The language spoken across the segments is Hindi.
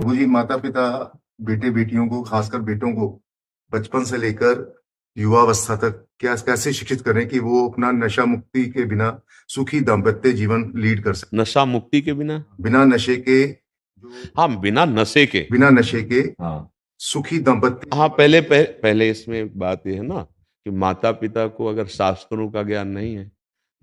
वही माता पिता बेटे बेटियों को, खासकर बेटों को बचपन से लेकर युवावस्था तक क्या कैसे शिक्षित करें कि वो अपना नशा मुक्ति के बिना सुखी दाम्पत्य जीवन लीड कर सके, नशा मुक्ति के बिना, बिना नशे के, जो हाँ बिना नशे के, बिना नशे के हाँ सुखी दाम्पत्य हाँ। जीवन। पहले इसमें बात यह है ना कि माता पिता को अगर शास्त्रों का ज्ञान नहीं है,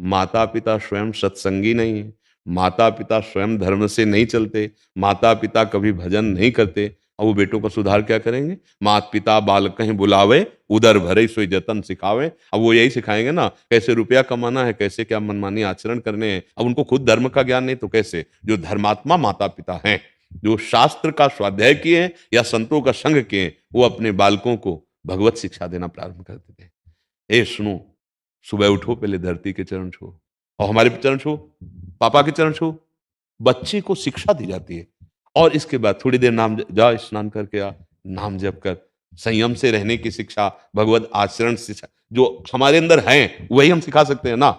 माता पिता स्वयं सत्संगी नहीं है, माता पिता स्वयं धर्म से नहीं चलते, माता पिता कभी भजन नहीं करते, और वो बेटों का सुधार क्या करेंगे? माता पिता बालक कहीं बुलावे, उधर भरे सोई जतन सिखावे। अब वो यही सिखाएंगे ना कैसे रुपया कमाना है, कैसे क्या मनमानी आचरण करने हैं। अब उनको खुद धर्म का ज्ञान नहीं तो कैसे? जो धर्मात्मा माता पिता हैं, जो शास्त्र का स्वाध्याय किए हैं या संतों का संग किए हैं, वो अपने बालकों को भगवत शिक्षा देना प्रारंभ कर देते हैं। ए सुनो, सुबह उठो, पहले धरती के चरण छो, और हमारे चरण छो, पापा के चरण छो। बच्चे को शिक्षा दी जाती है, और इसके बाद थोड़ी देर नाम जा, स्नान करके आ, नाम जप कर, संयम से रहने की शिक्षा, भगवत आचरण शिक्षा जो हमारे अंदर है वही हम सिखा सकते हैं ना।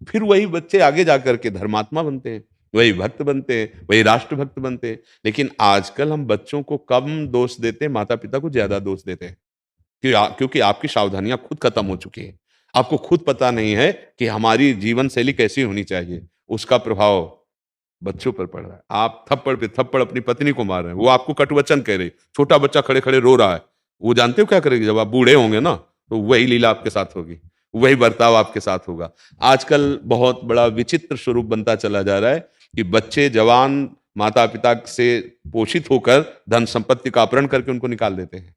फिर वही बच्चे आगे जाकर के धर्मात्मा बनते हैं, वही भक्त बनते हैं, वही राष्ट्र भक्त बनते हैं। लेकिन आजकल हम बच्चों को कम दोष देते हैं, माता पिता को ज्यादा दोष देते हैं। क्योंकि आपकी सावधानियां खुद खत्म हो चुकी हैं। आपको खुद पता नहीं है कि हमारी जीवन शैली कैसी होनी चाहिए। उसका प्रभाव बच्चों पर पड़ रहा है। आप थप्पड़ पे थप्पड़ अपनी पत्नी को मार रहे हैं, वो आपको कटवचन कह रही, छोटा बच्चा खड़े खड़े रो रहा है। वो जानते हो क्या करेगी? जब आप बूढ़े होंगे ना, तो वही लीला आपके साथ होगी, वही बर्ताव आपके साथ होगा। आजकल बहुत बड़ा विचित्र स्वरूप बनता चला जा रहा है कि बच्चे जवान माता पिता से पोषित होकर धन संपत्ति का अपहरण करके उनको निकाल देते हैं।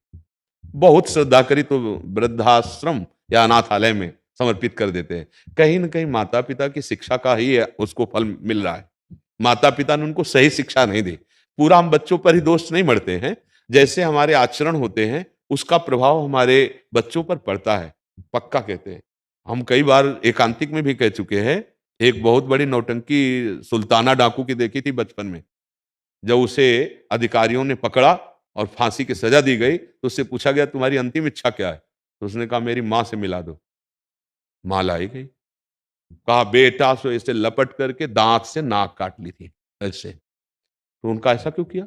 बहुत श्रद्धा करी तो वृद्धाश्रम या अनाथालय में समर्पित कर देते हैं। कहीं ना कहीं माता पिता की शिक्षा का ही उसको फल मिल रहा है। माता पिता ने उनको सही शिक्षा नहीं दी। पूरा हम बच्चों पर ही दोष नहीं मढ़ते हैं, जैसे हमारे आचरण होते हैं उसका प्रभाव हमारे बच्चों पर पड़ता है, पक्का कहते हैं। हम कई बार एकांतिक में भी कह चुके हैं। एक बहुत बड़ी नौटंकी सुल्ताना डाकू की देखी थी बचपन में। जब उसे अधिकारियों ने पकड़ा और फांसी की सजा दी गई, तो उससे पूछा गया तुम्हारी अंतिम इच्छा क्या है? तो उसने कहा मेरी मां से मिला दो। मां लाई गई। कहा बेटा, सो इसे लपट करके दांत से नाक काट ली थी ऐसे। तो उनका ऐसा क्यों किया?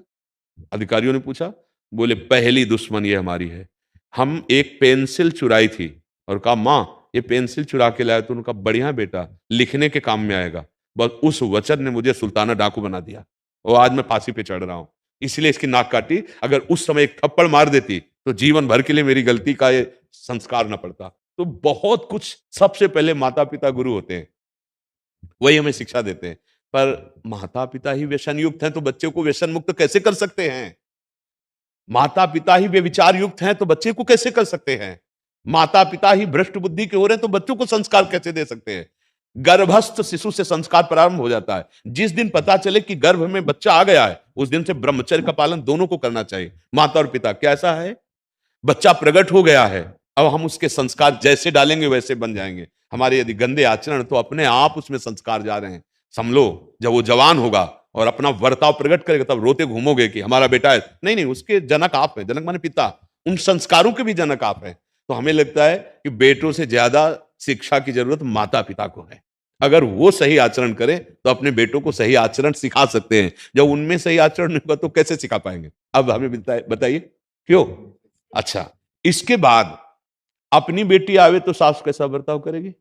अधिकारियों ने पूछा। बोले पहली दुश्मन ये हमारी है। हम एक पेंसिल चुराई थी और कहा मां ये पेंसिल चुरा के लाया। तो उनका बढ़िया बेटा, लिखने के काम में आएगा। बस उस वचन ने मुझे सुल्ताना डाकू बना दिया, और आज मैं फांसी पे चढ़ रहा हूं। इसलिए इसकी नाक काटी। अगर उस समय एक थप्पड़ मार देती तो जीवन भर के लिए मेरी गलती का ये संस्कार न पड़ता। तो बहुत कुछ, सबसे पहले माता पिता गुरु होते हैं, वही हमें शिक्षा देते हैं। पर माता पिता ही व्यसन युक्त हैं तो बच्चे को व्यसन मुक्त कैसे कर सकते हैं? माता पिता ही व्यभिचार युक्त हैं तो बच्चे को कैसे कर सकते हैं? माता पिता ही भ्रष्ट बुद्धि के हो रहे हैं तो बच्चों को संस्कार कैसे दे सकते हैं? गर्भस्थ शिशु से संस्कार प्रारंभ हो जाता है। जिस दिन पता चले कि गर्भ में बच्चा आ गया है, उस दिन से ब्रह्मचर्य का पालन दोनों को करना चाहिए, माता और पिता। कैसा है? बच्चा प्रकट हो गया है, अब हम उसके संस्कार जैसे डालेंगे वैसे बन जाएंगे। हमारे यदि गंदे आचरण, तो अपने आप उसमें संस्कार जा रहे हैं। समझ लो, जब वो जवान होगा और अपना वर्ताव प्रकट करेगा, तब रोते घूमोगे कि हमारा बेटा है। नहीं नहीं, उसके जनक आप हैं। जनक माने पिता, उन संस्कारों के भी जनक आप हैं। तो हमें लगता है कि बेटों से ज्यादा शिक्षा की जरूरत माता पिता को है। अगर वो सही आचरण करें तो अपने बेटों को सही आचरण सिखा सकते हैं। जब उनमें सही आचरण नहीं होगा तो कैसे सिखा पाएंगे? अब हमें बताइए क्यों? अच्छा, इसके बाद अपनी बेटी आवे तो सास कैसा बर्ताव करेगी,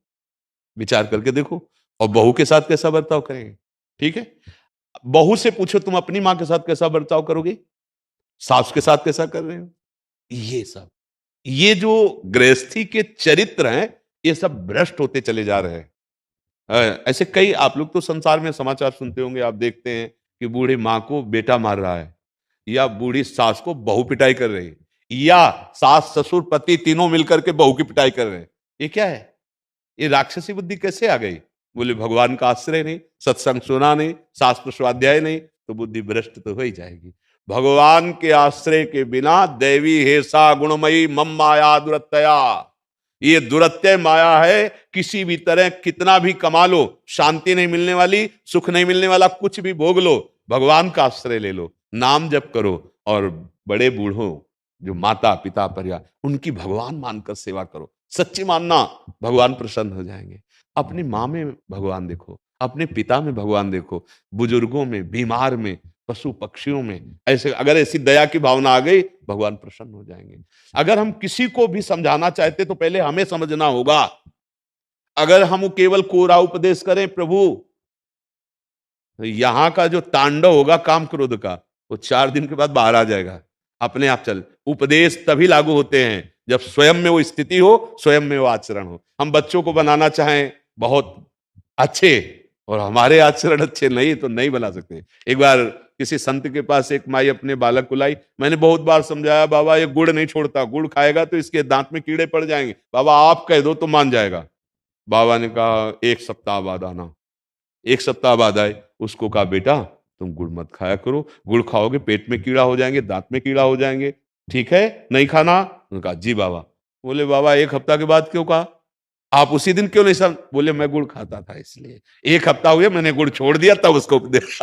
विचार करके देखो। और बहू के साथ कैसा बर्ताव करेंगे? ठीक है, बहू से पूछो तुम अपनी मां के साथ कैसा बर्ताव करोगे, सास के साथ कैसा कर रहे हो। ये सब, ये जो गृहस्थी के चरित्र हैं, ये सब भ्रष्ट होते चले जा रहे हैं। ऐसे कई, आप लोग तो संसार में समाचार सुनते होंगे, आप देखते हैं कि बूढ़ी माँ को बेटा मार रहा है, या बूढ़ी सास को बहू पिटाई कर रही है, या सास ससुर पति तीनों मिलकर के बहू की पिटाई कर रहे हैं। ये क्या है? ये राक्षसी बुद्धि कैसे आ गई? बोले भगवान का आश्रय नहीं, सत्संग सुना नहीं, शास्त्र स्वाध्याय नहीं, तो बुद्धि भ्रष्ट तो हो ही जाएगी। भगवान के आश्रय के बिना दैवी हेसा गुणमयी मम माया दुरत्यया, ये दुरत्यय माया है। किसी भी तरह कितना भी कमा लो, शांति नहीं मिलने वाली, सुख नहीं मिलने वाला। कुछ भी भोग लो, भगवान का आश्रय ले लो, नाम जप करो, और बड़े बूढ़ों जो माता पिता परिवार, उनकी भगवान मानकर सेवा करो। सच्ची मानना, भगवान प्रसन्न हो जाएंगे। अपनी माँ में भगवान देखो, अपने पिता में भगवान देखो, बुजुर्गों में, बीमार में, पशु पक्षियों में। ऐसे अगर ऐसी दया की भावना आ गई, भगवान प्रसन्न हो जाएंगे। अगर हम किसी को भी समझाना चाहते तो पहले हमें समझना होगा। अगर हम केवल कोरा उपदेश करें, प्रभु, यहां का जो तांडव होगा काम क्रोध का, वो 4 दिन के बाद बाहर आ जाएगा, अपने आप चल। उपदेश तभी लागू होते हैं जब स्वयं में वो स्थिति हो, स्वयं में वो आचरण हो। हम बच्चों को बनाना चाहें बहुत अच्छे, और हमारे आचरण अच्छे नहीं तो नहीं बना सकते। एक बार किसी संत के पास एक माई अपने बालक को लाई। मैंने बहुत बार समझाया, बाबा ये गुड़ नहीं छोड़ता, गुड़ खाएगा तो इसके दांत में कीड़े पड़ जाएंगे, बाबा आप कह दो तो मान जाएगा। बाबा ने कहा 1 सप्ताह बाद आना। 1 सप्ताह बाद आए, उसको कहा बेटा तुम गुड़ मत खाया करो, गुड़ खाओगे पेट में कीड़ा हो जाएंगे, दांत में कीड़ा हो जाएंगे, ठीक है नहीं खाना? उन्होंने कहा जी बाबा। बोले बाबा 1 हफ्ता के बाद क्यों कहा? आप उसी दिन क्यों नहीं समझ? बोले मैं गुड़ खाता था इसलिए, 1 हफ्ता हुए मैंने गुड़ छोड़ दिया तब उसको उपदेश।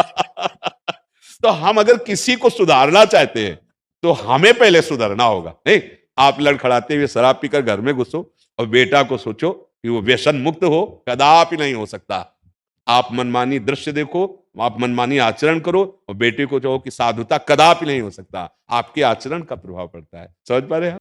तो हम अगर किसी को सुधारना चाहते हैं तो हमें पहले सुधरना होगा। नहीं, आप लड़खड़ाते हुए शराब पीकर घर में घुसो और बेटा को सोचो कि वो व्यसन मुक्त हो, कदापि नहीं हो सकता। आप मनमानी दृश्य देखो, आप मनमानी आचरण करो, और बेटे को चाहो कि साधुता, कदापि नहीं हो सकता। आपके आचरण का प्रभाव पड़ता है। समझ पा रहे हैं आप?